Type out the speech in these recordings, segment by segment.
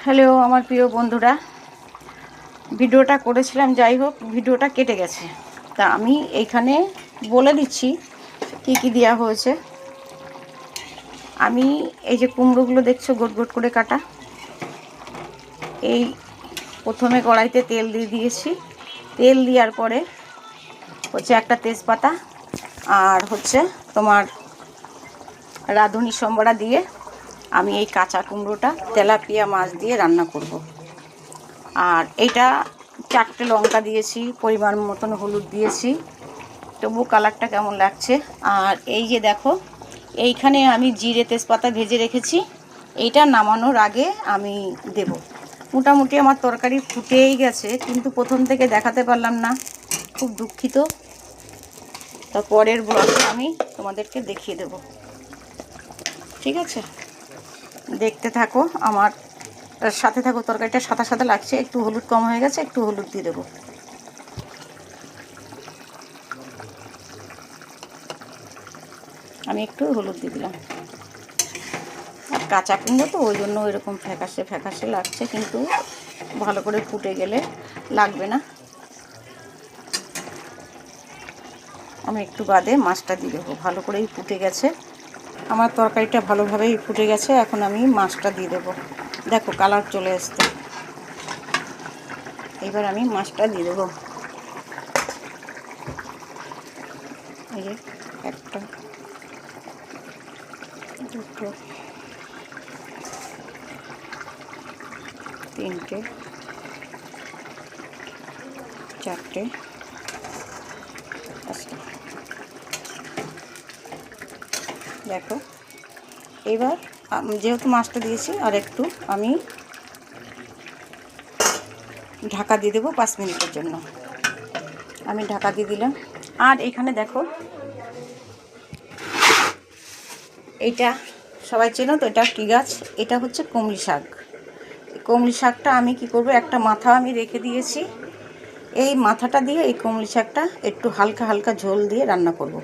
Hello আমার প্রিয় বন্ধুরা, ভিডিওটা করেছিলাম, যাই হোক ভিডিওটা কেটে গেছে। তা আমি এইখানে বলে দিচ্ছি কি কি দেওয়া হয়েছে। আমি এই যে কুমড়োগুলো দেখছো গোট গোট করে কাটা, এই প্রথমে কড়াইতে তেল দিয়ে দিয়েছি। তেল দেওয়ার পরে হচ্ছে একটা তেজপাতা আর হচ্ছে তোমার রাঁধুনি সম্বরা দিয়ে আমি এই কাঁচা কুমড়োটা তেলাপিয়া মাছ দিয়ে রান্না করব। আর এইটা 4টে লঙ্কা দিয়েছি, পরিমাণ মতন হলুদ দিয়েছি, তবু কালারটা কেমন লাগছে। আর এই যে দেখো, এইখানে আমি জিরে তেজপাতা ভেজে রেখেছি, এইটা নামানোর আগে আমি দেব। মোটামুটি আমার তরকারি ফুটেই গেছে, কিন্তু প্রথম থেকে দেখাতে পারলাম না, খুব দুঃখিত। তারপরের ব্লগে আমি তোমাদেরকে দেখিয়ে দেব, ঠিক আছে? দেখতে থাকো, আমার সাথে থাকো। তরকারিটা সাদা সাদা লাগছে, একটু হলুদ কম হয়ে গেছে, একটু হলুদ দিয়ে দেবো। আমি একটু হলুদ দিয়ে দিলাম। আর কাঁচা কুমড়ো তো ওই জন্য এরকম ফ্যাকাশে ফ্যাকাশে লাগছে, কিন্তু ভালো করে ফুটে গেলে লাগবে না। আমি একটু বাদে মাছটা দিয়ে দেবো। ভালো করেই ফুটে গেছে, আমার তরকারিটা ভালোভাবেই ফুটে গেছে। এখন আমি মাছটা দিয়ে দেবো। দেখো কালার চলে আসছে। এবার আমি মাছটা দিয়ে দেবো। এই যে একটা, দুটো, তিনটে, চারটে, পাঁচটা। দেখো এবার যেহেতু মাছটা দিয়েছি, আর একটু আমি ঢাকা দিয়ে দেবো 5 মিনিটের জন্য। আমি ঢাকা দিয়ে দিলাম। আর এখানে দেখো, এইটা সবাই চেনো তো, এটা কী গাছ? এটা হচ্ছে কমলি শাক। কমলি শাকটা আমি কি করব, একটা মাথা আমি রেখে দিয়েছি, এই মাথাটা দিয়ে এই কমলি শাকটা একটু হালকা হালকা ঝোল দিয়ে রান্না করব।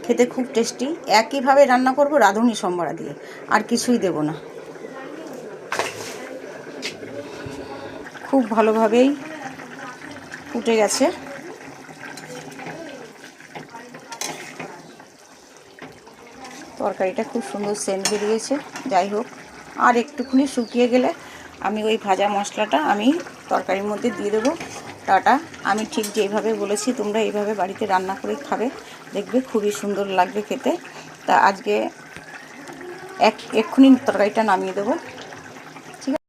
খেতে খুব টেস্টি। একইভাবে রান্না করব রাঁধুনি সম্বরা দিয়ে, আর কিছুই দেব না। খুব ভালোভাবেই ফুটে গেছে। তরকারিটা খুব সুন্দর সেন্ট বেরিয়েছে। যাই হোক, আর একটুখানি শুকিয়ে গেলে আমি ওই ভাজা মশলাটা আমি তরকারির মধ্যে দিয়ে দেবো। টাটা। আমি ঠিক যেইভাবে বলেছি তোমরা এইভাবে বাড়িতে রান্না করে খাবে, দেখবে খুবই সুন্দর লাগবে খেতে। তা আজকে এক্ষুনি তরকারিটা নামিয়ে দেবো।